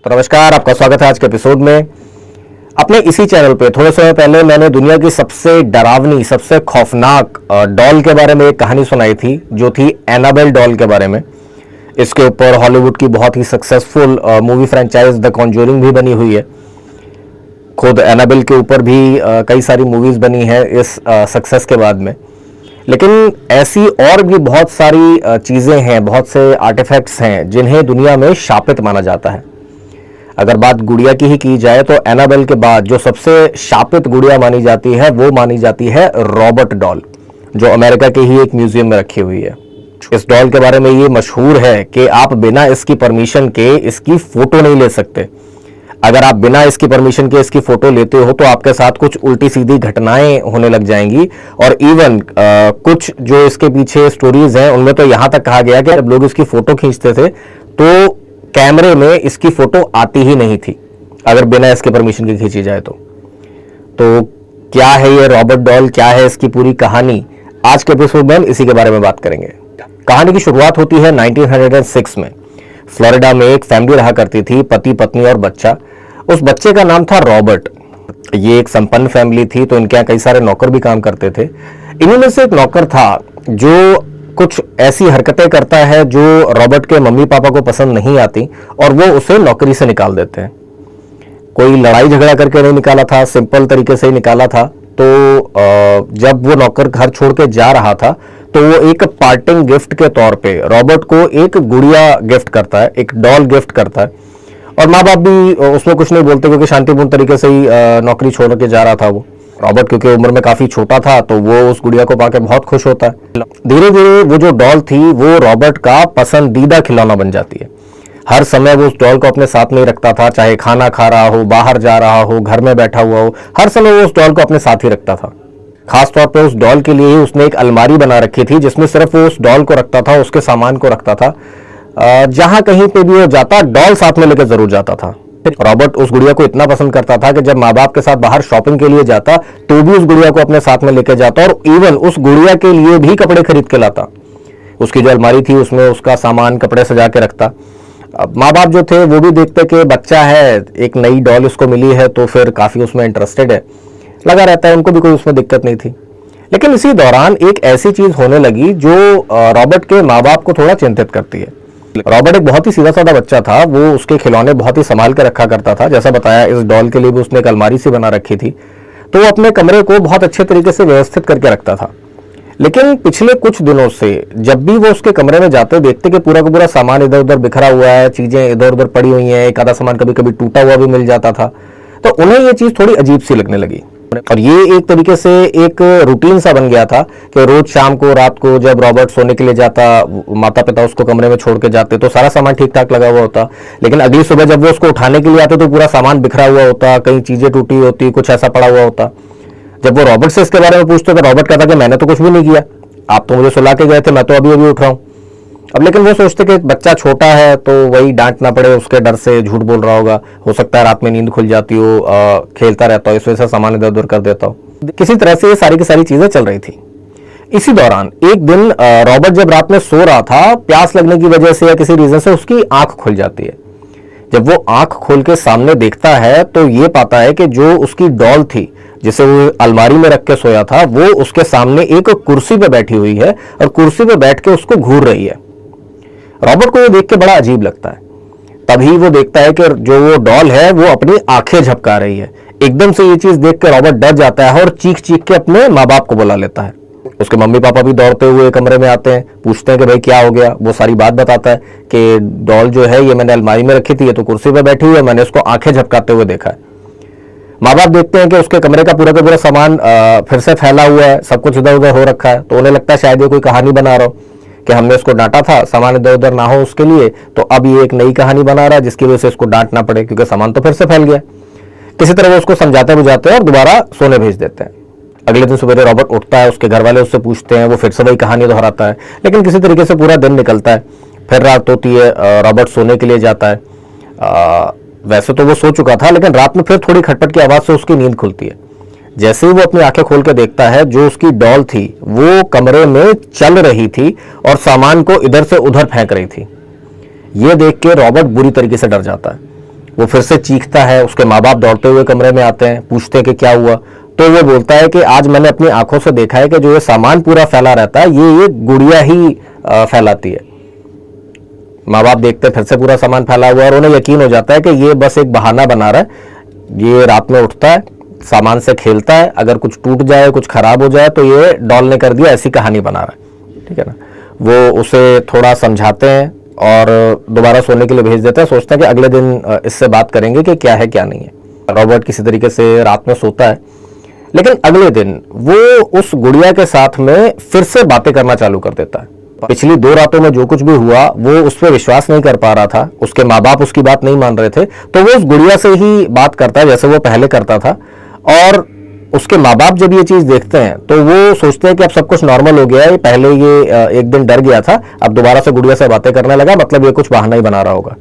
तो नमस्कार, आपका स्वागत है आज के एपिसोड में। अपने इसी चैनल पे थोड़े समय पहले मैंने दुनिया की सबसे डरावनी, सबसे खौफनाक डॉल के बारे में एक कहानी सुनाई थी, जो थी एनाबेल डॉल के बारे में। इसके ऊपर हॉलीवुड की बहुत ही successful movie franchise the Conjuring भी बनी हुई है। खुद एनाबेल के ऊपर भी कई सारी मूवीज बनी है इस सक्सेस के बाद में। लेकिन ऐसी और भी बहुत सारी चीजें हैं, बहुत से आर्टिफैक्ट्स हैं जिन्हें दुनिया में शापित माना जाता है। अगर बात गुड़िया की ही की जाए तो एनाबेल के बाद जो सबसे शापित गुड़िया मानी जाती है वो मानी जाती है रॉबर्ट डॉल, जो अमेरिका के ही एक म्यूजियम में रखी हुई है। इस डॉल के बारे में ये मशहूर है कि आप बिना इसकी परमिशन के इसकी फोटो नहीं ले सकते। अगर आप बिना इसकी परमिशन के इसकी फोटो लेते हो तो आपके साथ कुछ उल्टी सीधी घटनाएं होने लग जाएंगी। और इवन कुछ जो इसके पीछे स्टोरीज हैं उनमें तो यहां तक कहा गया कि जब लोग इसकी फोटो खींचते थे तो कैमरे में इसकी फोटो आती ही नहीं थी, अगर बिना इसके परमिशन के खींची जाए तो क्या है ये रॉबर्ट डॉल, क्या है इसकी पूरी कहानी, आज के एपिसोड में हम इसी के बारे में बात करेंगे। कहानी की शुरुआत होती है 1906 में। फ्लोरिडा में एक फैमिली रहा करती थी, पति पत्नी और बच्चा। उस बच्चे का नाम था रॉबर्ट। ये एक संपन्न फैमिली थी, तो इनके यहाँ कई सारे नौकर भी काम करते थे। इन्हीं में से एक नौकर था जो कुछ ऐसी हरकतें करता है जो रॉबर्ट के मम्मी पापा को पसंद नहीं आती और वो उसे नौकरी से निकाल देते हैं। कोई लड़ाई झगड़ा करके नहीं निकाला था, सिंपल तरीके से ही निकाला था। तो जब वो नौकर घर छोड़ के जा रहा था तो वो एक पार्टिंग गिफ्ट के तौर पे रॉबर्ट को एक गुड़िया गिफ्ट करता है, एक डॉल गिफ्ट करता है। और माँ बाप भी उसमें कुछ नहीं बोलते क्योंकि शांतिपूर्ण तरीके से ही नौकरी छोड़ के जा रहा था वो। रॉबर्ट क्योंकि उम्र में काफी छोटा था तो वो उस गुड़िया को पाके बहुत खुश होता है। धीरे धीरे वो जो डॉल थी वो रॉबर्ट का पसंदीदा खिलौना बन जाती है। हर समय वो उस डॉल को अपने साथ में ही रखता था, चाहे खाना खा रहा हो, बाहर जा रहा हो, घर में बैठा हुआ हो, हर समय वो उस डॉल को अपने साथ ही रखता था। खासतौर पर उस डॉल के लिए ही उसने एक अलमारी बना रखी थी जिसमें सिर्फ वो उस डॉल को रखता था, उसके सामान को रखता था। जहां कहीं पे भी वो जाता डॉल साथ में लेकर जरूर जाता था। रॉबर्ट उस गुड़िया को इतना पसंद करता था कि जब माँ बाप के साथ बाहर शॉपिंग के लिए जाता तो भी उस गुड़िया को अपने साथ में लेके जाता और इवन उस गुड़िया के लिए भी कपड़े खरीद के लाता। उसकी जो अलमारी थी उसमें उसका सामान, कपड़े सजा के रखता। अब माँ बाप जो थे वो भी देखते कि बच्चा है, एक नई डॉल उसको मिली है तो फिर काफी उसमें इंटरेस्टेड है, लगा रहता है। उनको भी कोई उसमें दिक्कत नहीं थी। लेकिन इसी दौरान एक ऐसी चीज होने लगी जो रॉबर्ट के माँ बाप को थोड़ा चिंतित करती है। रॉबर्ट एक बहुत ही सीधा साधा बच्चा था, वो उसके खिलौने बहुत ही संभाल कर रखा करता था। जैसा बताया, इस डॉल के लिए भी उसने एक अलमारी सी बना रखी थी, तो वो अपने कमरे को बहुत अच्छे तरीके से व्यवस्थित करके रखता था। लेकिन पिछले कुछ दिनों से जब भी वो उसके कमरे में जाते देखते कि पूरा का पूरा सामान इधर उधर बिखरा हुआ है, चीजें इधर उधर पड़ी हुई हैं, एक आधा सामान कभी कभी टूटा हुआ भी मिल जाता था, तो उन्हें ये चीज थोड़ी अजीब सी लगने लगी। और ये एक तरीके से एक रूटीन सा बन गया था कि रोज शाम को, रात को जब रॉबर्ट सोने के लिए जाता, माता पिता उसको कमरे में छोड़ के जाते तो सारा सामान ठीक ठाक लगा हुआ होता। लेकिन अगली सुबह जब वो उसको उठाने के लिए आते तो पूरा सामान बिखरा हुआ होता, कई चीजें टूटी होती, कुछ ऐसा पड़ा हुआ होता। जब वो रॉबर्ट से इसके बारे में पूछते तो रॉबर्ट कहता कि मैंने तो कुछ भी नहीं किया, आप तो मुझे सुला के गए थे, मैं तो अभी अभी उठ रहा हूं। अब लेकिन वो सोचते कि बच्चा छोटा है तो वही डांट ना पड़े, उसके डर से झूठ बोल रहा होगा, हो सकता है रात में नींद खुल जाती हो, खेलता रहता हो, इस वजह से सामान इधर उधर कर देता हो। किसी तरह से ये सारी की सारी चीजें चल रही थी। इसी दौरान एक दिन रॉबर्ट जब रात में सो रहा था, प्यास लगने की वजह से या किसी रीजन से उसकी आंख खुल जाती है। जब वो आंख खोल के सामने देखता है तो ये पाता है कि जो उसकी डॉल थी जिसे वो अलमारी में रख के सोया था, वो उसके सामने एक कुर्सी पे बैठी हुई है और कुर्सी पे बैठ के उसको घूर रही है। रॉबर्ट को ये देख के बड़ा अजीब लगता है। तभी वो देखता है कि जो वो डॉल है वो अपनी आंखें झपका रही है। एकदम से ये चीज देख के रॉबर्ट डर जाता है और चीख चीख के अपने माँ बाप को बुला लेता है। उसके मम्मी पापा भी दौड़ते हुए कमरे में आते हैं, पूछते हैं कि भाई क्या हो गया। वो सारी बात बताता है कि डॉल जो है ये मैंने अलमारी में रखी थी, ये तो कुर्सी पे बैठी हुई है, मैंने उसको आंखें झपकाते हुए देखा है। माँ बाप देखते हैं कि उसके कमरे का पूरा सामान फिर से फैला हुआ है, सब कुछ इधर उधर हो रखा है। तो उन्हें लगता है शायद ये कोई कहानी बना रहा हो कि हमने इसको डांटा था, सामान इधर उधर ना हो उसके लिए, तो अब ये एक नई कहानी बना रहा है जिसकी वजह से इसको डांटना पड़े क्योंकि सामान तो फिर से फैल गया। किसी तरह वो उसको समझाते बुझाते हैं और दोबारा सोने भेज देते हैं। अगले दिन सुबह रॉबर्ट उठता है, उसके घर वाले उससे पूछते हैं, वो फिर से वही कहानी दोहराता है। लेकिन किसी तरीके से पूरा दिन निकलता है। फिर रात होती है, रॉबर्ट सोने के लिए जाता है। वैसे तो वो सो चुका था लेकिन रात में फिर थोड़ी खटपट की आवाज से उसकी नींद खुलती है। जैसे ही वो अपनी आंखें खोल के देखता है, जो उसकी डॉल थी वो कमरे में चल रही थी और सामान को इधर से उधर फेंक रही थी। ये देख के रॉबर्ट बुरी तरीके से डर जाता है वो फिर से चीखता है, उसके माँ बाप दौड़ते हुए कमरे में आते हैं, पूछते हैं कि क्या हुआ। तो वो बोलता है कि आज मैंने अपनी आंखों से देखा है कि जो ये सामान पूरा फैला रहता है ये गुड़िया ही फैलाती है। माँ बाप देखते हैं फिर से पूरा सामान फैला हुआ और उन्हें यकीन हो जाता है कि ये बस एक बहाना बना रहा है। ये रात में उठता है, सामान से खेलता है, अगर कुछ टूट जाए, कुछ खराब हो जाए तो ये डॉल ने कर दिया, ऐसी कहानी बना रहा है, ठीक है ना। वो उसे थोड़ा समझाते हैं और दोबारा सोने के लिए भेज देते हैं। सोचता है कि अगले दिन इससे बात करेंगे कि क्या है क्या नहीं है। रॉबर्ट किसी तरीके से रात में सोता है, लेकिन अगले दिन वो उस गुड़िया के साथ में फिर से बातें करना चालू कर देता है। पिछली 2 रातों में जो कुछ भी हुआ वो उस पर विश्वास नहीं कर पा रहा था, उसके माँ बाप उसकी बात नहीं मान रहे थे, तो वो उस गुड़िया से ही बात करता है जैसे वो पहले करता था। और उसके माँ बाप जब ये चीज देखते हैं तो वो सोचते हैं कि अब सब कुछ नॉर्मल हो गया है, पहले ये एक दिन डर गया था, अब दोबारा से गुड़िया से बातें करने लगा, मतलब ये कुछ बहाना ही बना रहा होगा।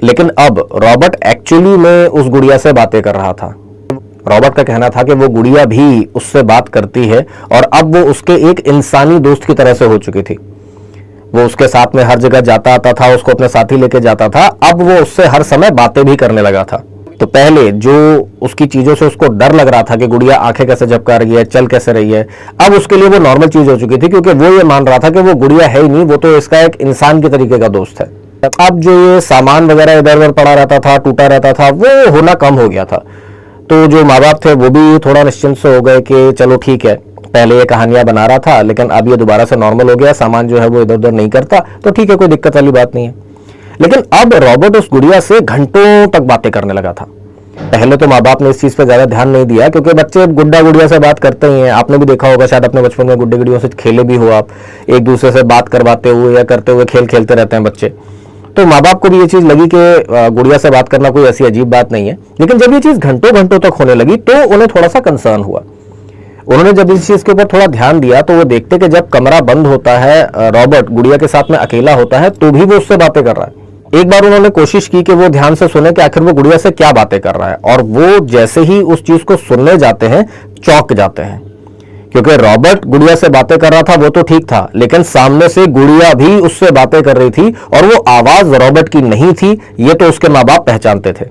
लेकिन अब रॉबर्ट एक्चुअली में उस गुड़िया से बातें कर रहा था। रॉबर्ट का कहना था कि वो गुड़िया भी उससे बात करती है और अब वो उसके एक इंसानी दोस्त की तरह से हो चुकी थी। वो उसके साथ में हर जगह जाता आता था, उसको अपने साथ ही लेके जाता था, अब वो उससे हर समय बातें भी करने लगा था। तो पहले जो उसकी चीजों से उसको डर लग रहा था कि गुड़िया आंखें कैसे झपका रही है, चल कैसे रही है, अब उसके लिए वो नॉर्मल चीज हो चुकी थी, क्योंकि वो ये मान रहा था कि वो गुड़िया है ही नहीं, वो तो इसका एक इंसान के तरीके का दोस्त है। अब जो ये सामान वगैरह इधर उधर पड़ा रहता था, टूटा रहता था, वो होना कम हो गया था। तो जो माँ बाप थे वो भी थोड़ा निश्चिंत से हो गए कि चलो ठीक है, पहले ये कहानियां बना रहा था लेकिन अब ये दोबारा से नॉर्मल हो गया, सामान जो है वो इधर उधर नहीं करता, तो ठीक है, कोई दिक्कत वाली बात नहीं है। लेकिन अब रॉबर्ट उस गुड़िया से घंटों तक बातें करने लगा था। पहले तो माँ बाप ने इस चीज पे ज्यादा ध्यान नहीं दिया, क्योंकि बच्चे गुड्डा गुड़िया से बात करते ही हैं। आपने भी देखा होगा शायद अपने बचपन में, गुड्डे गुड़ियों से खेले भी हो आप, एक दूसरे से बात करवाते हुए या करते हुए खेल खेलते रहते हैं बच्चे। तो माँ बाप को भी ये चीज लगी कि गुड़िया से बात करना कोई ऐसी अजीब बात नहीं है। लेकिन जब ये चीज घंटों घंटों तक होने लगी तो उन्हें थोड़ा सा कंसर्न हुआ। उन्होंने जब इस चीज के ऊपर थोड़ा ध्यान दिया तो वो देखते कि जब कमरा बंद होता है, रॉबर्ट गुड़िया के साथ में अकेला होता है, तो भी वो उससे बातें कर रहा है। एक बार उन्होंने कोशिश की कि वो ध्यान से सुने कि आखिर वो गुड़िया से क्या बातें कर रहा है, और वो जैसे ही उस चीज को सुनने जाते हैं चौंक जाते हैं, क्योंकि रॉबर्ट गुड़िया से बातें कर रहा था वो तो ठीक था, लेकिन सामने से गुड़िया भी उससे बातें कर रही थी और वो आवाज रॉबर्ट की नहीं थी, ये तो उसके माँ बाप पहचानते थे।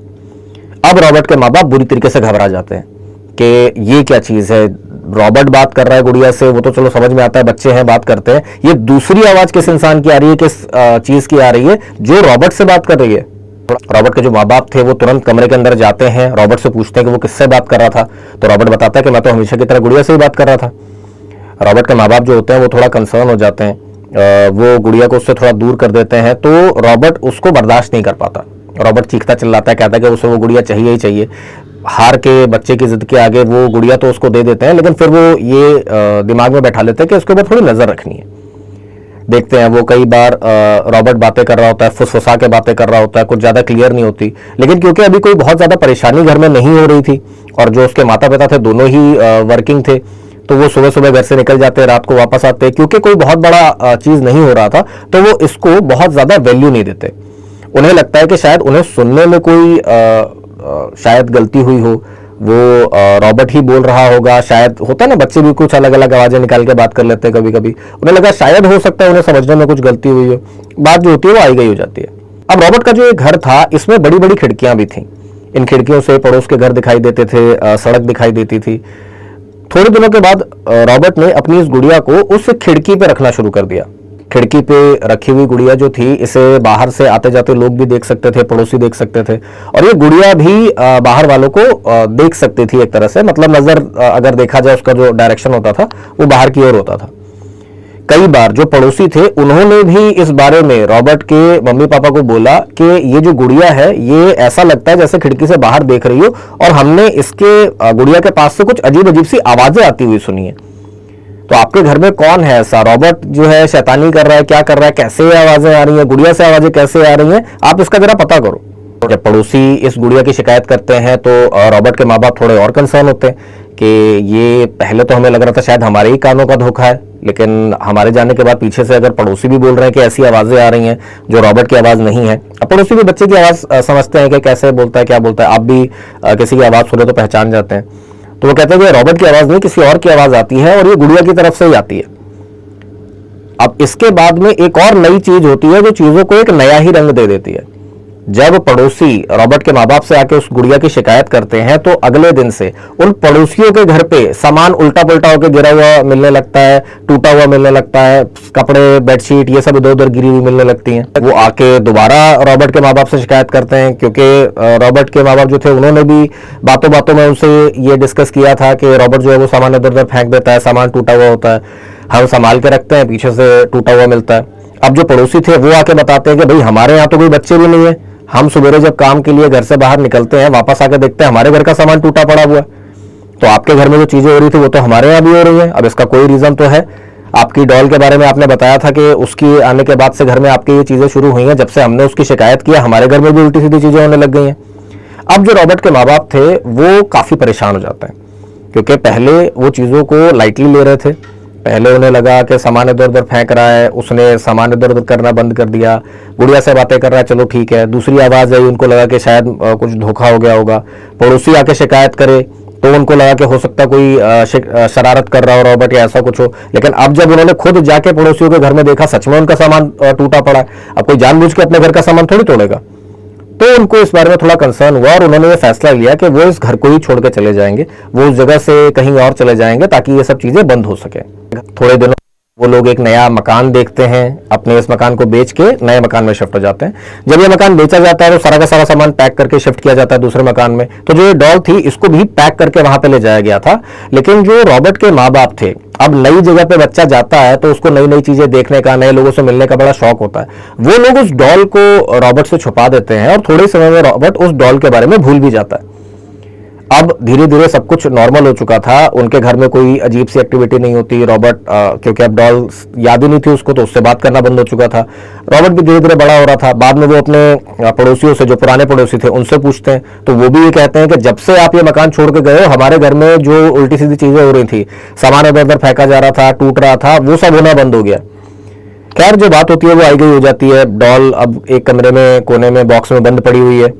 अब रॉबर्ट के माँ बाप बुरी तरीके से घबरा जाते हैं कि ये क्या चीज है, रॉबर्ट बात कर रहा है गुड़िया से, वो तो चलो समझ में आता है, बच्चे हैं बात करते हैं, ये दूसरी आवाज किस इंसान की आ रही है, किस चीज की आ रही है जो रॉबर्ट से बात कर रही है। रॉबर्ट के जो माँ बाप थे वो तुरंत कमरे के अंदर जाते हैं, रॉबर्ट से पूछते हैं कि वो किससे बात कर रहा था। तो रॉबर्ट बताता है कि मैं तो हमेशा की तरह गुड़िया से ही बात कर रहा था। रॉबर्ट के माँ बाप जो होते हैं वो थोड़ा कंसर्न हो जाते हैं, वो गुड़िया को उससे थोड़ा दूर कर देते हैं, तो रॉबर्ट उसको बर्दाश्त नहीं कर पाता। रॉबर्ट चीखता चिल्लाता है, कहता है कि उसे वो गुड़िया चाहिए ही चाहिए। हार के बच्चे की जिद के आगे वो गुड़िया तो उसको दे देते हैं, लेकिन फिर वो ये दिमाग में बैठा लेते हैं कि उसके ऊपर थोड़ी नजर रखनी है। देखते हैं वो कई बार रॉबर्ट बातें कर रहा होता है, फुसफुसा के बातें कर रहा होता है, कुछ ज्यादा क्लियर नहीं होती, लेकिन क्योंकि अभी कोई बहुत ज्यादा परेशानी घर में नहीं हो रही थी और जो उसके माता पिता थे दोनों ही वर्किंग थे, तो वो सुबह सुबह घर से निकल जाते, रात को वापस आते, क्योंकि कोई बहुत बड़ा चीज नहीं हो रहा था, तो वो इसको बहुत ज्यादा वैल्यू नहीं देते। उन्हें लगता है कि शायद उन्हें सुनने में कोई शायद गलती हुई हो, वो रॉबर्ट ही बोल रहा होगा, शायद होता है ना बच्चे भी कुछ अलग अलग आवाजें निकाल के बात कर लेते हैं कभी कभी, उन्हें लगा शायद हो सकता है उन्हें समझने में कुछ गलती हुई हो, बात जो होती है वो आई गई हो जाती है। अब रॉबर्ट का जो ये घर था इसमें बड़ी बड़ी खिड़कियां भी थी, इन खिड़कियों से पड़ोस के घर दिखाई देते थे, सड़क दिखाई देती थी। थोड़े दिनों के बाद रॉबर्ट ने अपनी इस गुड़िया को उस खिड़की पे रखना शुरू कर दिया। खिड़की पे रखी हुई गुड़िया जो थी इसे बाहर से आते जाते लोग भी देख सकते थे, पड़ोसी देख सकते थे, और ये गुड़िया भी बाहर वालों को देख सकती थी एक तरह से, मतलब नजर अगर देखा जाए उसका जो डायरेक्शन होता था वो बाहर की ओर होता था। कई बार जो पड़ोसी थे उन्होंने भी इस बारे में रॉबर्ट के मम्मी पापा को बोला कि ये जो गुड़िया है ये ऐसा लगता है जैसे खिड़की से बाहर देख रही हो, और हमने इसके गुड़िया के पास से कुछ अजीब अजीब सी आवाजें आती हुई सुनी है। तो आपके घर में कौन है ऐसा, रॉबर्ट जो है शैतानी कर रहा है, क्या कर रहा है, कैसे आवाजें आ रही हैं, गुड़िया से आवाजें कैसे आ रही हैं, आप इसका जरा पता करो। जब पड़ोसी इस गुड़िया की शिकायत करते हैं तो रॉबर्ट के माँ बाप थोड़े और कंसर्न होते हैं कि ये पहले तो हमें लग रहा था शायद हमारे ही कानों का धोखा है, लेकिन हमारे जाने के बाद पीछे से अगर पड़ोसी भी बोल रहे हैं कि ऐसी आवाजें आ रही हैं जो रॉबर्ट की आवाज नहीं है। अब पड़ोसी भी बच्चे की आवाज समझते हैं कि कैसे बोलता है, क्या बोलता है, आप भी किसी की आवाज सुने तो पहचान जाते हैं। तो वो कहते हैं कि रॉबर्ट की आवाज नहीं किसी और की आवाज आती है और ये गुड़िया की तरफ से ही आती है। अब इसके बाद में एक और नई चीज होती है जो चीजों को एक नया ही रंग दे देती है। जब पड़ोसी रॉबर्ट के माँ बाप से आके उस गुड़िया की शिकायत करते हैं तो अगले दिन से उन पड़ोसियों के घर पे सामान उल्टा पुल्टा होकर गिरा हुआ मिलने लगता है, टूटा हुआ मिलने लगता है, कपड़े बेडशीट ये सब इधर उधर गिरी हुई मिलने लगती हैं। वो आके दोबारा रॉबर्ट के माँ बाप से शिकायत करते हैं, क्योंकि रॉबर्ट के माँ बाप जो थे उन्होंने भी बातों बातों में उनसे ये डिस्कस किया था कि रॉबर्ट जो है वो सामान इधर उधर फेंक देता है, सामान टूटा हुआ होता है, हम संभाल के रखते हैं, पीछे से टूटा हुआ मिलता है। अब जो पड़ोसी थे वो आके बताते हैं कि भाई हमारे यहाँ तो कोई बच्चे भी नहीं है, हम सवेरे जब काम के लिए घर से बाहर निकलते हैं वापस आके देखते हैं हमारे घर का सामान टूटा पड़ा हुआ है, तो आपके घर में जो चीजें हो रही थी वो तो हमारे यहाँ भी हो रही है। अब इसका कोई रीजन तो है। आपकी डॉल के बारे में आपने बताया था कि उसकी आने के बाद से घर में आपकी ये चीजें शुरू हुई हैं, जब से हमने उसकी शिकायत किया हमारे घर में भी उल्टी सीधी चीजें होने लग गई हैं। अब जो रॉबर्ट के माँ बाप थे वो काफी परेशान हो जाते हैं, क्योंकि पहले वो चीजों को लाइटली ले रहे थे। पहले उन्हें लगा कि सामान इधर उधर फेंक रहा है, उसने सामान इधर उधर करना बंद कर दिया, गुड़िया से बातें कर रहा है, चलो ठीक है। दूसरी आवाज आई, उनको लगा कि शायद कुछ धोखा हो गया होगा। पड़ोसी आके शिकायत करे तो उनको लगा कि हो सकता कोई शरारत कर रहा हो रॉबर्ट या ऐसा कुछ हो। लेकिन अब जब उन्होंने खुद जाके पड़ोसियों के घर में देखा सच में उनका सामान टूटा पड़ा है, अब कोई जानबूझ के अपने घर का सामान थोड़ी तोड़ेगा, तो उनको इस बारे में थोड़ा कंसर्न हुआ और उन्होंने ये फैसला लिया कि वो इस घर को ही छोड़ के चले जाएंगे, वो उस जगह से कहीं और चले जाएंगे ताकि ये सब चीजें बंद हो सके। थोड़े दिनों वो लोग एक नया मकान देखते हैं, अपने इस मकान को बेच के नए मकान में शिफ्ट हो जाते हैं। जब ये मकान बेचा जाता है तो सारा का सारा सामान पैक करके शिफ्ट किया जाता है दूसरे मकान में। तो जो ये डॉल थी इसको भी पैक करके वहां पे ले जाया गया था। लेकिन जो रॉबर्ट के माँ बाप थे, अब नई जगह पे बच्चा जाता है तो उसको नई नई चीजें देखने का, नए लोगों से मिलने का बड़ा शौक होता है। वो लोग उस डॉल को रॉबर्ट से छुपा देते हैं और थोड़े समय में रॉबर्ट उस डॉल के बारे में भूल भी जाता है। अब धीरे धीरे सब कुछ नॉर्मल हो चुका था, उनके घर में कोई अजीब सी एक्टिविटी नहीं होती। रॉबर्ट क्योंकि अब डॉल याद ही नहीं थी उसको, तो उससे बात करना बंद हो चुका था। रॉबर्ट भी धीरे धीरे बड़ा हो रहा था। बाद में वो अपने पड़ोसियों से, जो पुराने पड़ोसी थे, उनसे पूछते हैं तो वो भी ये कहते हैं कि जब से आप ये मकान छोड़ के गए हो हमारे घर में जो उल्टी सीधी चीजें हो रही थी, सामान इधर उधर फेंका जा रहा था, टूट रहा था, वो सब होना बंद हो गया। खैर जो बात होती है वो आई गई हो जाती है। डॉल अब एक कमरे में कोने में बॉक्स में बंद पड़ी हुई है।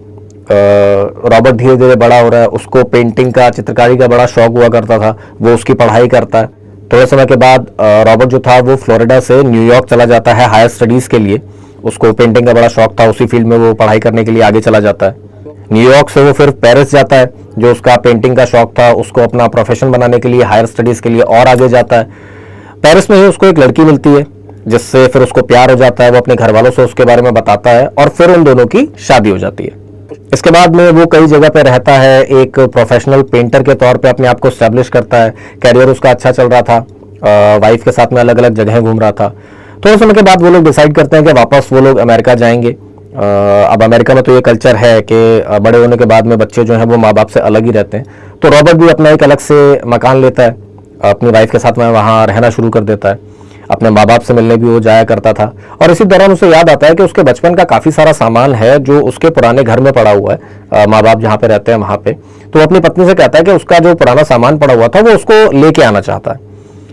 रॉबर्ट धीरे धीरे बड़ा हो रहा है, उसको पेंटिंग का, चित्रकारी का बड़ा शौक हुआ करता था, वो उसकी पढ़ाई करता है। थोड़े समय के बाद रॉबर्ट जो था वो फ्लोरिडा से न्यूयॉर्क चला जाता है हायर स्टडीज के लिए। उसको पेंटिंग का बड़ा शौक था, उसी फील्ड में वो पढ़ाई करने के लिए आगे चला जाता है। न्यूयॉर्क से वो फिर पेरिस जाता है, जो उसका पेंटिंग का शौक था उसको अपना प्रोफेशन बनाने के लिए, हायर स्टडीज के लिए और आगे जाता है। पेरिस में ही उसको एक लड़की मिलती है जिससे फिर उसको प्यार हो जाता है। वो अपने घर वालों से उसके बारे में बताता है और फिर उन दोनों की शादी हो जाती है। इसके बाद में वो कई जगह पे रहता है, एक प्रोफेशनल पेंटर के तौर पे अपने आप को स्टैब्लिश करता है। कैरियर उसका अच्छा चल रहा था, वाइफ के साथ में अलग अलग जगह घूम रहा था। थोड़े समय के बाद वो लोग डिसाइड करते हैं कि वापस वो लोग अमेरिका जाएंगे। अब अमेरिका में तो ये कल्चर है कि बड़े होने के बाद में बच्चे जो हैं वो माँ बाप से अलग ही रहते हैं। तो रॉबर्ट भी अपना एक अलग से मकान लेता है, अपनी वाइफ के साथ में वहाँ रहना शुरू कर देता है। अपने माँ बाप से मिलने भी वो जाया करता था और इसी दौरान उसे याद आता है कि उसके बचपन का काफ़ी सारा सामान है जो उसके पुराने घर में पड़ा हुआ है, माँ बाप जहाँ पे रहते हैं वहाँ पे। तो वो अपनी पत्नी से कहता है कि उसका जो पुराना सामान पड़ा हुआ था वो उसको लेके आना चाहता है।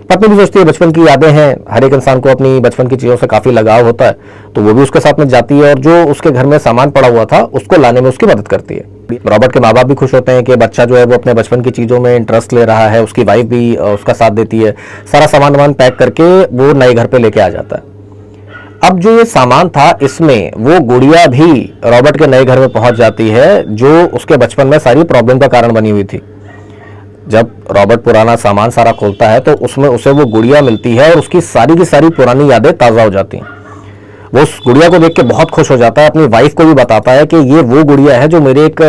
पत्नी भी सोचती है बचपन की यादें हैं, हर एक इंसान को अपनी बचपन की चीज़ों से काफ़ी लगाव होता है, तो वो भी उसके साथ में जाती है और जो उसके घर में सामान पड़ा हुआ था उसको लाने में उसकी मदद करती है। रॉबर्ट के माँ बाप भी खुश होते हैं कि बच्चा जो है वो अपने बचपन की चीज़ों में इंटरेस्ट ले रहा है। उसकी वाइफ भी उसका साथ देती है, सारा सामान वामान पैक करके वो नए घर पे लेके आ जाता है। अब जो ये सामान था इसमें वो गुड़िया भी रॉबर्ट के नए घर में पहुंच जाती है, जो उसके बचपन में सारी प्रॉब्लम का कारण बनी हुई थी। जब रॉबर्ट पुराना सामान सारा खोलता है तो उसमें उसे वो गुड़िया मिलती है और उसकी सारी की सारी पुरानी यादें ताज़ा हो जाती हैं। वो उस गुड़िया को देख के बहुत खुश हो जाता है, अपनी वाइफ को भी बताता है कि ये वो गुड़िया है जो मेरे एक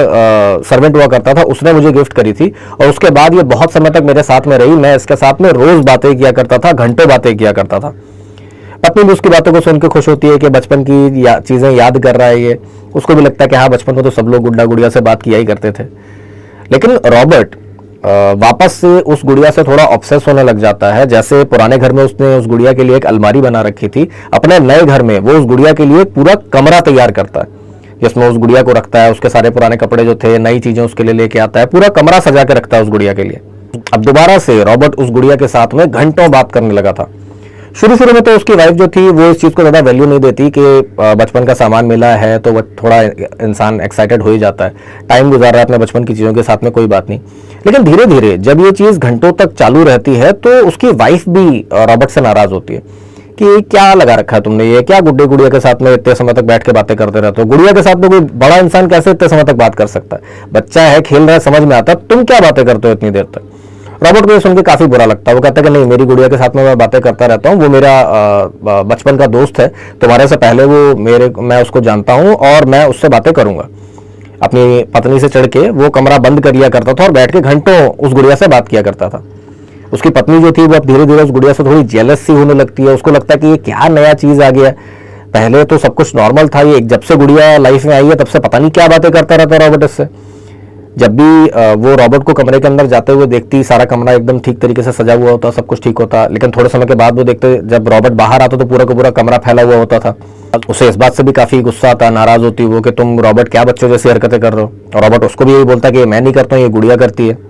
सर्वेंट हुआ करता था, उसने मुझे गिफ्ट करी थी और उसके बाद ये बहुत समय तक मेरे साथ में रही। मैं इसके साथ में रोज बातें किया करता था, घंटों बातें किया करता था। पत्नी भी उसकी बातों को सुन के खुश होती है कि बचपन की चीज़ें याद कर रहा है ये। उसको भी लगता है कि हाँ, बचपन में तो सब लोग गुड्डा गुड़िया से बात किया ही करते थे। लेकिन रॉबर्ट वापस से उस गुड़िया से थोड़ा ऑब्सेस होने लग जाता है। जैसे पुराने घर में उसने उस गुड़िया के लिए एक अलमारी बना रखी थी, अपने नए घर में वो उस गुड़िया के लिए पूरा कमरा तैयार करता है जिसमें उस गुड़िया को रखता है। उसके सारे पुराने कपड़े जो थे, नई चीजें उसके लिए लेके आता है, पूरा कमरा सजा के रखता है उस गुड़िया के लिए। अब दोबारा से रॉबर्ट उस गुड़िया के साथ में घंटों बात करने लगा था। शुरू शुरू में तो उसकी वाइफ जो थी वो इस चीज़ को ज़्यादा वैल्यू नहीं देती कि बचपन का सामान मिला है तो वो थोड़ा इंसान एक्साइटेड हो ही जाता है, टाइम गुजार रहा है अपने बचपन की चीज़ों के साथ में, कोई बात नहीं। लेकिन धीरे धीरे जब ये चीज़ घंटों तक चालू रहती है तो उसकी वाइफ भी रॉबर्ट से नाराज़ होती है कि क्या लगा रखा है तुमने, ये क्या गुड्डे गुड़िया के साथ में इतने समय तक बैठ के बातें करते रहते हो। गुड़िया के साथ में कोई बड़ा इंसान कैसे इतने समय तक बात कर सकता है, बच्चा है खेल रहा है समझ में आता है, तुम क्या बातें करते हो इतनी देर तक। रॉबर्ट को ये सुन के काफी बुरा लगता है। वो कहता है कि नहीं, मेरी गुड़िया के साथ में मैं बातें करता रहता हूँ, वो मेरा बचपन का दोस्त है, तुम्हारे से पहले वो मैं उसको जानता हूँ और मैं उससे बातें करूंगा। अपनी पत्नी से चढ़ के वो कमरा बंद कर लिया करता था और बैठ के घंटों उस गुड़िया से बात किया करता था। उसकी पत्नी जो थी वो अब धीरे धीरे उस गुड़िया से थोड़ी जेलस सी होने लगती है। उसको लगता है कि ये क्या नया चीज आ गया, पहले तो सब कुछ नॉर्मल था, ये जब से गुड़िया लाइफ में आई है तब से पता नहीं क्या बातें करता रहता रॉबर्ट इससे। जब भी वो रॉबर्ट को कमरे के अंदर जाते हुए देखती, सारा कमरा एकदम ठीक तरीके से सजा हुआ होता, सब कुछ ठीक होता, लेकिन थोड़े समय के बाद वो देखते जब रॉबर्ट बाहर आता तो पूरा का पूरा कमरा फैला हुआ होता था। उसे इस बात से भी काफी गुस्सा आता, नाराज होती वो कि तुम रॉबर्ट क्या बच्चों जैसी हरकतें कर रहे हो। और रॉबर्ट उसको भी यही बोलता कि मैं नहीं करता हूँ, ये गुड़िया करती है।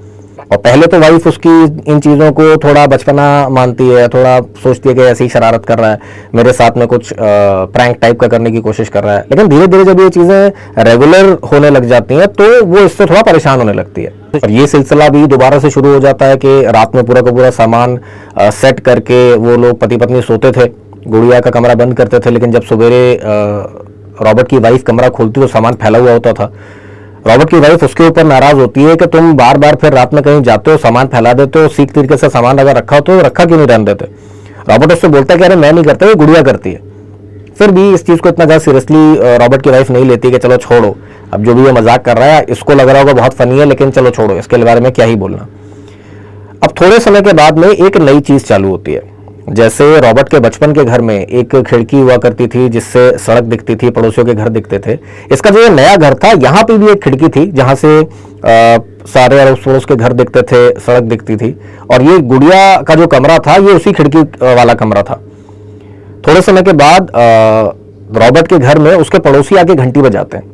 और पहले तो वाइफ उसकी इन चीज़ों को थोड़ा बचपना मानती है, थोड़ा सोचती है कि ऐसी शरारत कर रहा है मेरे साथ में, कुछ प्रैंक टाइप का करने की कोशिश कर रहा है। लेकिन धीरे धीरे जब ये चीज़ें रेगुलर होने लग जाती हैं तो वो इससे थोड़ा परेशान होने लगती है। और ये सिलसिला भी दोबारा से शुरू हो जाता है कि रात में पूरा का पूरा सामान सेट करके वो लोग पति पत्नी सोते थे, गुड़िया का कमरा बंद करते थे, लेकिन जब सवेरे रॉबर्ट की वाइफ कमरा खोलती तो सामान फैला हुआ होता था। रॉबर्ट की वाइफ उसके ऊपर नाराज होती है कि तुम बार बार फिर रात में कहीं जाते हो, सामान फैला देते हो, सीख तरीके से सामान अगर रखा हो तो रखा क्यों नहीं रहने देते। रॉबर्ट उससे बोलता है कि अरे मैं नहीं करता, ये गुड़िया करती है। फिर भी इस चीज को इतना ज्यादा सीरियसली रॉबर्ट की वाइफ नहीं लेती कि चलो छोड़ो, अब जो भी ये मजाक कर रहा है इसको लग रहा होगा बहुत फनी है, लेकिन चलो छोड़ो, इसके बारे में क्या ही बोलना। अब थोड़े समय के बाद में एक नई चीज चालू होती है। जैसे रॉबर्ट के बचपन के घर में एक खिड़की हुआ करती थी जिससे सड़क दिखती थी, पड़ोसियों के घर दिखते थे। इसका जो ये नया घर था यहाँ पे भी एक खिड़की थी जहां से सारे अड़ोस पड़ोस के घर दिखते थे, सड़क दिखती थी। और ये गुड़िया का जो कमरा था ये उसी खिड़की वाला कमरा था। थोड़े समय के बाद रॉबर्ट के घर में उसके पड़ोसी आके घंटी बजाते हैं।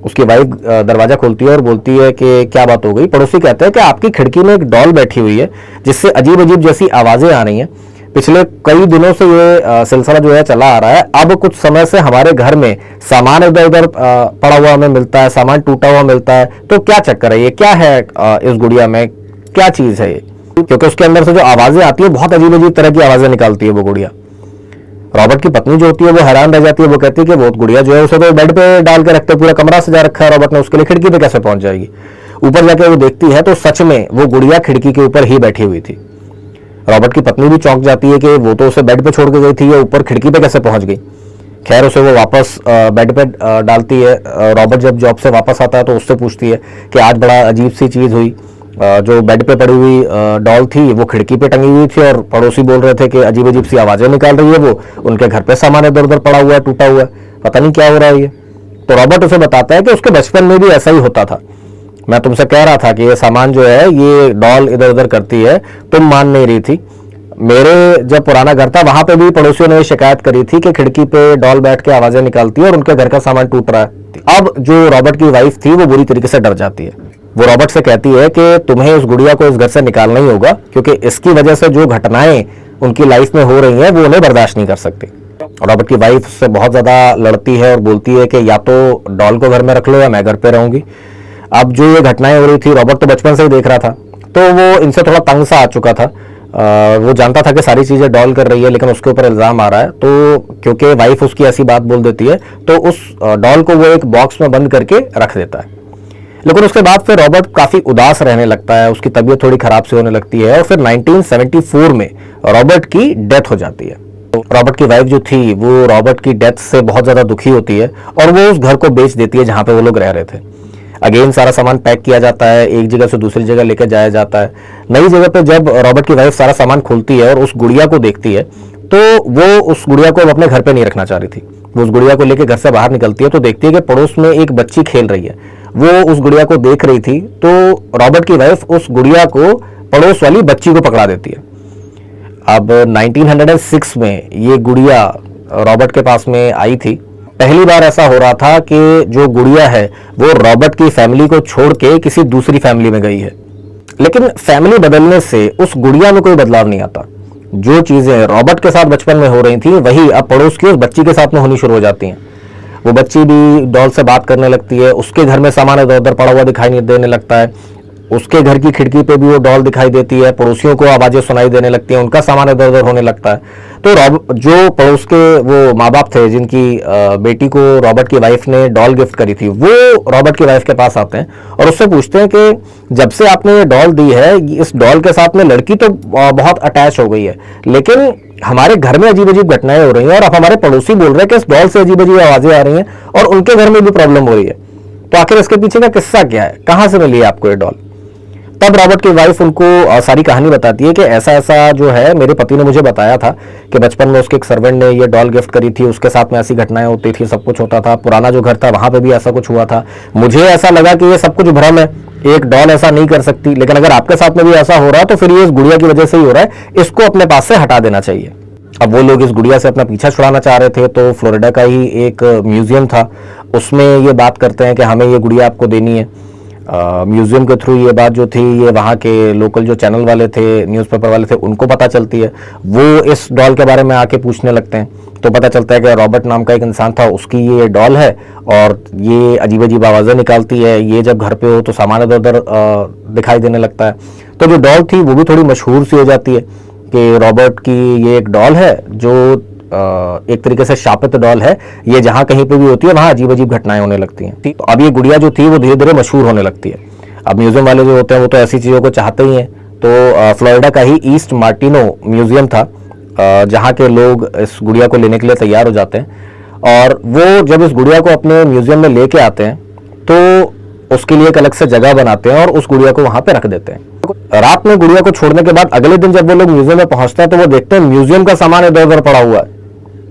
उसकी वाइफ दरवाजा खोलती है और बोलती है कि क्या बात हो गई। पड़ोसी कहते हैं कि आपकी खिड़की में एक डॉल बैठी हुई है जिससे अजीब अजीब जैसी आवाजें आ रही हैं। पिछले कई दिनों से ये सिलसिला जो है चला आ रहा है। अब कुछ समय से हमारे घर में सामान इधर उधर पड़ा हुआ हमें मिलता है, सामान टूटा हुआ मिलता है, तो क्या चक्कर है, ये क्या है, इस गुड़िया में क्या चीज है ये। क्योंकि उसके अंदर से जो आवाजें आती है बहुत अजीब अजीब तरह की आवाजें निकालती है वो गुड़िया। रॉबर्ट की पत्नी जो होती है वो हैरान रह जाती है। वो कहती है कि वो गुड़िया जो है उसे तो बेड पे डाल के रखते, पूरा कमरा सजा रखा है रॉबर्ट ने, उसके लिए खिड़की पे कैसे पहुंच जाएगी। ऊपर जाके वो देखती है तो सच में वो गुड़िया खिड़की के ऊपर ही बैठी हुई थी। रॉबर्ट की पत्नी भी चौंक जाती है कि वो तो उसे बेड पे छोड़ के गई थी, ये ऊपर खिड़की पे कैसे पहुंच गई। खैर उसे वो वापस बेड पे डालती है। रॉबर्ट जब जॉब से वापस आता है तो उससे पूछती है कि आज बड़ा अजीब सी चीज हुई, जो बेड पे पड़ी हुई डॉल थी वो खिड़की पे टंगी हुई थी और पड़ोसी बोल रहे थे कि अजीब अजीब सी आवाजें निकाल रही है, वो उनके घर पे सामान इधर उधर पड़ा हुआ है, टूटा हुआ है, पता नहीं क्या हो रहा है ये। तो रॉबर्ट उसे बताता है कि उसके बचपन में भी ऐसा ही होता था। मैं तुमसे कह रहा था कि ये सामान जो है ये डॉल इधर उधर करती है, तुम मान नहीं रही थी। मेरे जब पुराना घर था वहां पे भी पड़ोसियों ने शिकायत करी थी कि खिड़की पे डॉल बैठ के आवाजें निकालती है और उनके घर का सामान टूट रहा है। अब जो रॉबर्ट की वाइफ थी वो बुरी तरीके से डर जाती है। वो रॉबर्ट से कहती है कि तुम्हें उस गुड़िया को इस घर से निकालना ही होगा, क्योंकि इसकी वजह से जो घटनाएं उनकी लाइफ में हो रही हैं वो उन्हें बर्दाश्त नहीं कर सकती। रॉबर्ट की वाइफ उससे बहुत ज्यादा लड़ती है और बोलती है कि या तो डॉल को घर में रख लो या मैं घर पे रहूंगी। अब जो ये घटनाएं हो रही थी रॉबर्ट तो बचपन से ही देख रहा था, तो वो इनसे थोड़ा तंग सा आ चुका था। वो जानता था कि सारी चीजें डॉल कर रही है, लेकिन उसके ऊपर इल्जाम आ रहा है। तो क्योंकि वाइफ उसकी ऐसी बात बोल देती है तो उस डॉल को वो एक बॉक्स में बंद करके रख देता है। लेकिन उसके बाद फिर रॉबर्ट काफी उदास रहने लगता है, उसकी तबीयत थोड़ी खराब से होने लगती है और फिर 1974 में रॉबर्ट की डेथ हो जाती है। रॉबर्ट की वाइफ जो थी वो रॉबर्ट की डेथ से बहुत ज्यादा दुखी होती है और वो उस घर को बेच देती है जहां पे वो लोग रह रहे थे। अगेन सारा सामान पैक किया जाता है, एक जगह से दूसरी जगह लेकर जाया जाता है। नई जगह पे जब रॉबर्ट की वाइफ सारा सामान खोलती है और उस गुड़िया को देखती है तो वो उस गुड़िया को अपने घर पे नहीं रखना चाह रही थी। वो उस गुड़िया को लेकर घर से बाहर निकलती है तो देखती है कि पड़ोस में एक बच्ची खेल रही है। वो उस गुड़िया को देख रही थी तो रॉबर्ट की वाइफ उस गुड़िया को पड़ोस वाली बच्ची को पकड़ा देती है। अब 1906 में ये गुड़िया रॉबर्ट के पास में आई थी। पहली बार ऐसा हो रहा था कि जो गुड़िया है वो रॉबर्ट की फैमिली को छोड़ के किसी दूसरी फैमिली में गई है। लेकिन फैमिली बदलने से उस गुड़िया में कोई बदलाव नहीं आता। जो चीजें रॉबर्ट के साथ बचपन में हो रही थी वही अब पड़ोस की उस बच्ची के साथ में होनी शुरू हो जाती हैं। वो बच्ची भी डॉल से बात करने लगती है, उसके घर में सामान इधर उधर पड़ा हुआ दिखाई नहीं देने लगता है। उसके घर की खिड़की पे भी वो डॉल दिखाई देती है, पड़ोसियों को आवाजें सुनाई देने लगती हैं, उनका सामान इधर उधर होने लगता है। तो जो पड़ोस के वो माँ बाप थे जिनकी बेटी को रॉबर्ट की वाइफ ने डॉल गिफ्ट करी थी, वो रॉबर्ट की वाइफ के पास आते हैं और उससे पूछते हैं कि जब से आपने ये डॉल दी है, इस डॉल के साथ में लड़की तो बहुत अटैच हो गई है, लेकिन हमारे घर में अजीब अजीब घटनाएं हो रही हैं और अब हमारे पड़ोसी बोल रहे हैं कि इस डॉल से अजीब अजीब आवाजें आ रही हैं और उनके घर में भी प्रॉब्लम हो रही है। तो आखिर इसके पीछे का किस्सा क्या है, कहां से मिली है आपको ये डॉल? तब रॉबर्ट की वाइफ उनको सारी कहानी बताती है कि ऐसा ऐसा जो है, मेरे पति ने मुझे बताया था कि बचपन में उसके एक सर्वेंट ने ये डॉल गिफ्ट करी थी, उसके साथ में ऐसी घटनाएं होती थी, सब कुछ होता था, पुराना जो घर था वहां पे भी ऐसा कुछ हुआ था। मुझे ऐसा लगा कि ये सब कुछ भ्रम है, एक डॉल ऐसा नहीं कर सकती, लेकिन अगर आपके साथ में भी ऐसा हो रहा है तो फिर ये इस गुड़िया की वजह से ही हो रहा है, इसको अपने पास से हटा देना चाहिए। अब वो लोग इस गुड़िया से अपना पीछा छुड़ाना चाह रहे थे, तो फ्लोरिडा का ही एक म्यूजियम था, उसमें ये बात करते हैं कि हमें ये गुड़िया आपको देनी है। म्यूजियम के थ्रू ये बात जो थी, ये वहाँ के लोकल जो चैनल वाले थे, न्यूज़पेपर वाले थे, उनको पता चलती है। वो इस डॉल के बारे में आके पूछने लगते हैं, तो पता चलता है कि रॉबर्ट नाम का एक इंसान था, उसकी ये डॉल है और ये अजीब अजीब आवाज़ें निकालती है, ये जब घर पे हो तो सामान इधर उधर दिखाई देने लगता है। तो जो डॉल थी वो भी थोड़ी मशहूर सी हो जाती है कि रॉबर्ट की ये एक डॉल है जो एक तरीके से शापित डॉल है, ये जहां कहीं पे भी होती है वहां अजीब अजीब घटनाएं होने लगती हैं। तो अब ये गुड़िया जो थी वो धीरे धीरे मशहूर होने लगती है। अब म्यूजियम वाले जो होते हैं वो तो ऐसी चीजों को चाहते ही हैं। तो फ्लोरिडा का ही ईस्ट मार्टिनो म्यूजियम था, जहाँ के लोग इस गुड़िया को लेने के लिए तैयार हो जाते हैं और वो जब इस गुड़िया को अपने म्यूजियम में लेके आते हैं तो उसके लिए एक अलग से जगह बनाते हैं और उस गुड़िया को वहां पे रख देते हैं। रात में गुड़िया को छोड़ने के बाद अगले दिन जब वो लोग म्यूजियम में पहुंचते हैं तो वो देखते हैं म्यूजियम का सामान इधर उधर पड़ा हुआ है।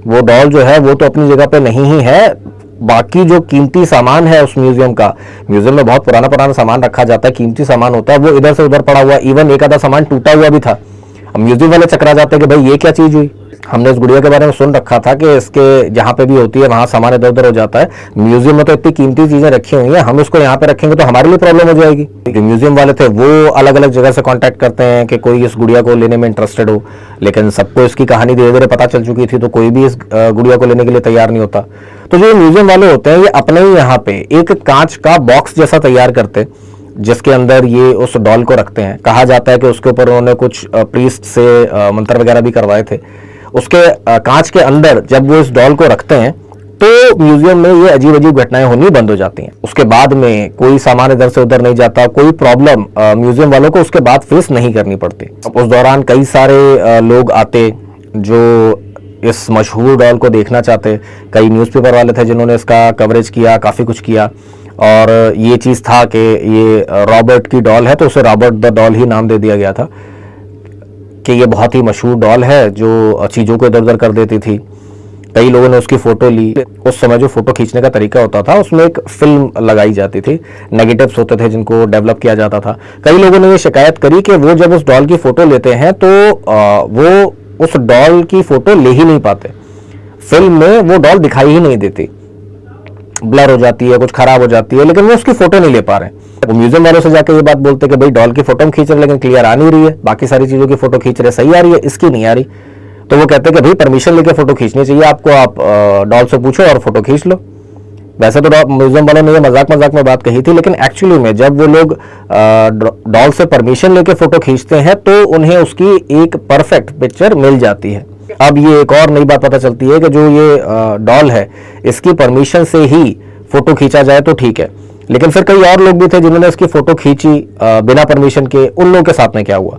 वो डॉल जो है वो तो अपनी जगह पे नहीं ही है, बाकी जो कीमती सामान है उस म्यूजियम का, म्यूजियम में बहुत पुराना पुराना सामान रखा जाता है, कीमती सामान होता है, वो इधर से उधर पड़ा हुआ, इवन एक आधा सामान टूटा हुआ भी था। अब म्यूजियम वाले चकरा जाते हैं कि भाई ये क्या चीज हुई, हमने इस गुड़िया के बारे में सुन रखा था कि इसके जहाँ पे भी होती है वहां सामान इधर उधर हो जाता है, म्यूजियम में तो इतनी कीमती चीजें रखी हुई हैं, हम इसको यहाँ पे रखेंगे तो हमारे लिए प्रॉब्लम हो जाएगी। जो म्यूजियम वाले थे वो अलग अलग जगह से कांटेक्ट करते हैं कि कोई इस गुड़िया को लेने में इंटरेस्टेड हो, लेकिन सबको इसकी कहानी धीरे धीरे पता चल चुकी थी, तो कोई भी इस गुड़िया को लेने के लिए तैयार नहीं होता। तो जो म्यूजियम वाले होते हैं ये अपने ही यहाँ पे एक कांच का बॉक्स जैसा तैयार करते, जिसके अंदर ये उस डॉल को रखते हैं। कहा जाता है कि उसके ऊपर उन्होंने कुछ प्रीस्ट से मंत्र वगैरह भी करवाए थे। उसके कांच के अंदर जब वो इस डॉल को रखते हैं तो म्यूजियम में ये अजीब अजीब घटनाएं होनी बंद हो जाती हैं। उसके बाद में कोई सामान इधर से उधर नहीं जाता, कोई प्रॉब्लम म्यूजियम वालों को उसके बाद फेस नहीं करनी पड़ती। उस दौरान कई सारे लोग आते जो इस मशहूर डॉल को देखना चाहते, कई न्यूज़पेपर वाले थे जिन्होंने इसका कवरेज किया, काफ़ी कुछ किया, और ये चीज़ था कि ये रॉबर्ट की डॉल है तो उसे रॉबर्ट द डॉल ही नाम दे दिया गया था कि ये बहुत ही मशहूर डॉल है जो चीज़ों को इधर उधर कर देती थी। कई लोगों ने उसकी फ़ोटो ली। उस समय जो फ़ोटो खींचने का तरीका होता था उसमें एक फिल्म लगाई जाती थी, नेगेटिव्स होते थे जिनको डेवलप किया जाता था। कई लोगों ने ये शिकायत करी कि वो जब उस डॉल की फ़ोटो लेते हैं तो वो उस डॉल की फ़ोटो ले ही नहीं पाते, फिल्म में वो डॉल दिखाई ही नहीं देती, ब्लर हो जाती है, कुछ खराब हो जाती है, लेकिन वो उसकी फोटो नहीं ले पा रहे। वो म्यूजियम वालों से जाकर ये बात बोलते कि भाई डॉल की फोटो हम खींच रहे लेकिन क्लियर आ नहीं रही है, बाकी सारी चीजों की फोटो खींच रहे सही आ रही है, इसकी नहीं आ रही। तो वो कहते हैं कि भाई परमिशन लेके फोटो खींचनी चाहिए आपको, आप डॉल से पूछो और फोटो खींच लो। वैसे तो म्यूजियम वालों ने ये मजाक मजाक में बात कही थी, लेकिन एक्चुअली में जब वो लोग डॉल से परमिशन लेके फोटो खींचते हैं तो उन्हें उसकी एक परफेक्ट पिक्चर मिल जाती है। अब ये एक और नई बात पता चलती है कि जो ये डॉल है इसकी परमिशन से ही फोटो खींचा जाए तो ठीक है, लेकिन फिर कई और लोग भी थे जिन्होंने इसकी फोटो खींची बिना परमिशन के। उन लोगों के साथ में क्या हुआ,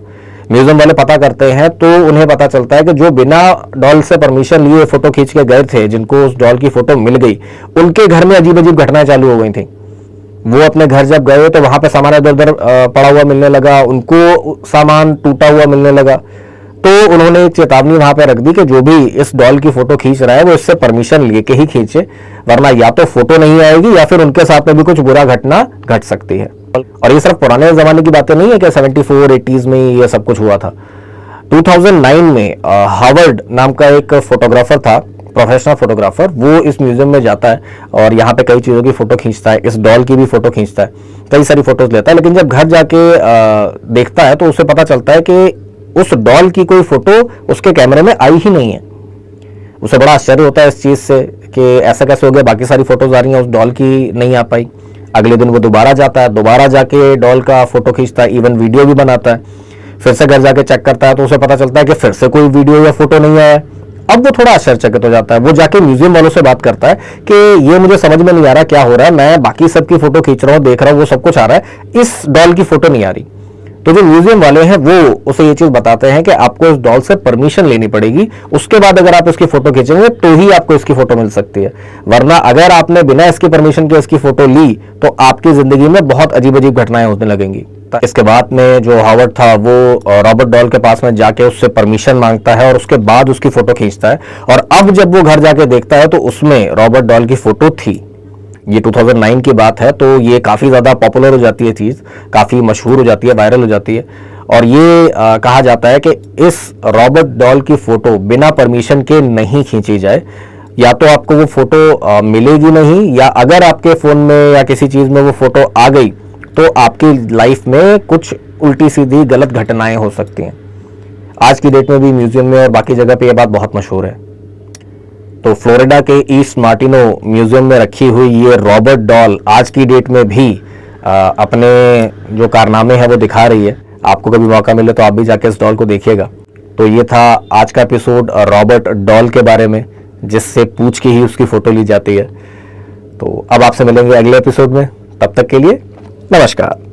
म्यूजियम वाले पता करते हैं तो उन्हें पता चलता है कि जो बिना डॉल से परमिशन लिए फोटो खींच के गए थे, जिनको उस डॉल की फोटो मिल गई, उनके घर में अजीब अजीब घटनाएं चालू हो गई थी। वो अपने घर जब गए तो वहां पे सामान इधर उधर पड़ा हुआ मिलने लगा, उनको सामान टूटा हुआ मिलने लगा। तो उन्होंने एक चेतावनी वहां पे रख दी कि जो भी इस डॉल की फोटो खींच रहा है वो इससे परमिशन लेके ही खींचे, वरना या तो फोटो नहीं आएगी या फिर उनके साथ में भी कुछ बुरा घटना घट सकती है। और ये सिर्फ पुराने जमाने की बातें नहीं है कि 74 80s में ये सब कुछ हुआ था। 2009 में हार्वर्ड नाम का एक फोटोग्राफर था, प्रोफेशनल फोटोग्राफर, वो इस म्यूजियम में जाता है और यहाँ पे कई चीज़ों की फोटो खींचता है, इस डॉल की भी फोटो खींचता है, कई सारी फोटोज लेता है। लेकिन जब घर जाके देखता है तो उसे पता चलता है कि उस डॉल की कोई फोटो उसके कैमरे में आई ही नहीं है। उसे बड़ा आश्चर्य होता है इस चीज़ से कि ऐसा कैसे हो गया, बाकी सारी फोटोज आ रही हैं, उस डॉल की नहीं आ पाई। अगले दिन वो दोबारा जाता है, दोबारा जाके डॉल का फोटो खींचता है, इवन वीडियो भी बनाता है। फिर से घर जाके चेक करता है तो उसे पता चलता है कि फिर से कोई वीडियो या फोटो नहीं आया। अब वो थोड़ा आश्चर्यचकित हो जाता है। वो जाके म्यूजियम वालों से बात करता है कि ये मुझे समझ में नहीं आ रहा क्या हो रहा है, मैं बाकी सबकी फोटो खींच रहा हूँ, देख रहा हूँ, वो सब कुछ आ रहा है, इस डॉल की फोटो नहीं आ रही। तो जो म्यूजियम वाले हैं वो उसे ये चीज बताते हैं कि आपको इस डॉल से परमिशन लेनी पड़ेगी, उसके बाद अगर आप इसकी फोटो खींचेंगे तो ही आपको इसकी फोटो मिल सकती है, वरना अगर आपने बिना इसकी परमिशन के इसकी फोटो ली तो आपकी जिंदगी में बहुत अजीब अजीब घटनाएं होने लगेंगी। इसके बाद में जो हावर्ड था वो रॉबर्ट डॉल के पास में जाके उससे परमिशन मांगता है और उसके बाद उसकी फोटो खींचता है। और अब जब वो घर जाके देखता है तो उसमें रॉबर्ट डॉल की फोटो थी। ये 2009 की बात है, तो ये काफ़ी ज़्यादा पॉपुलर हो जाती है, चीज़ काफ़ी मशहूर हो जाती है, वायरल हो जाती है। और ये कहा जाता है कि इस रॉबर्ट डॉल की फ़ोटो बिना परमिशन के नहीं खींची जाए, या तो आपको वो फ़ोटो मिलेगी नहीं, या अगर आपके फ़ोन में या किसी चीज़ में वो फ़ोटो आ गई तो आपकी लाइफ में कुछ उल्टी सीधी गलत घटनाएं हो सकती हैं। आज की डेट में भी म्यूज़ियम में और बाकी जगह पे ये बात बहुत मशहूर है। तो फ्लोरिडा के ईस्ट मार्टिनो म्यूजियम में रखी हुई ये रॉबर्ट डॉल आज की डेट में भी अपने जो कारनामे हैं वो दिखा रही है। आपको कभी मौका मिले तो आप भी जाके इस डॉल को देखिएगा। तो ये था आज का एपिसोड रॉबर्ट डॉल के बारे में, जिससे पूछ के ही उसकी फोटो ली जाती है। तो अब आपसे मिलेंगे अगले एपिसोड में, तब तक के लिए नमस्कार।